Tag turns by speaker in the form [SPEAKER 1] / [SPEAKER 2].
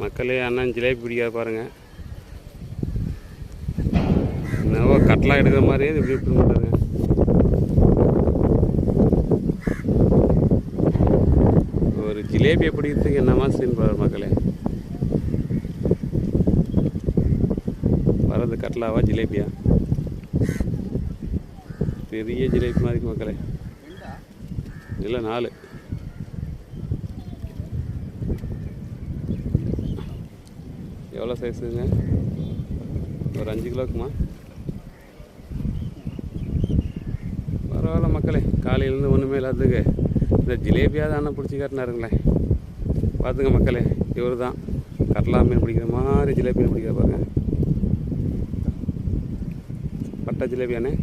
[SPEAKER 1] மக்களே, அண்ணன் ஜிலேபி பிடிக்காத பாருங்க. என்னவோ கட்டலாம் எடுக்கிற மாதிரியே இப்படி இப்படி பண்ணுறாங்க. ஒரு ஜிலேபியை பிடிக்கிறதுக்கு என்னமா சீன் பாரு மக்களே. வரது கட்லாவா ஜிலேபியா? பெரிய ஜிலேபி மாதிரி மக்களே. இல்லை 4. எவ்வளோ சைஸுங்க? ஒரு 5 கிலோக்குமா? பரவாயில்ல மக்களே, காலையிலேருந்து ஒன்றுமே இல்லாததுக்கு இந்த ஜிலேபியாவது அண்ணன் பிடிச்சி காட்டினாருங்களேன். பார்த்துங்க மக்களே, இவர் தான் கட்லா மீன் பிடிக்கிற மாதிரி ஜிலேபி மீன் பிடிக்கிற பாருங்க. பட்டை ஜிலேபியானே.